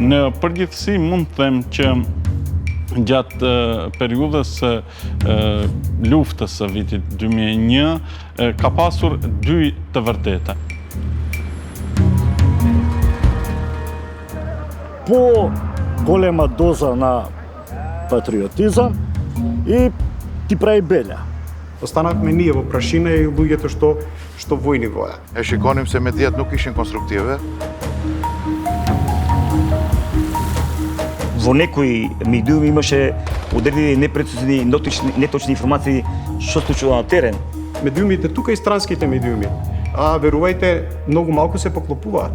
Në përgjithësi mund të them që gjatë periudhës luftës së vitit 2001 ka pasur dy të vërteta. По голема доза на патриотизам и ти прави беля. Останавме ние во прашина и луѓето што војни воја. E shikonim se mediat nuk ishin konstruktive. Во некои медиуми имаше одредени непрецизни, неточни информации што случува на терен. Медиумите тука и странските медиуми, а верувајте, многу малку се поклопуваат.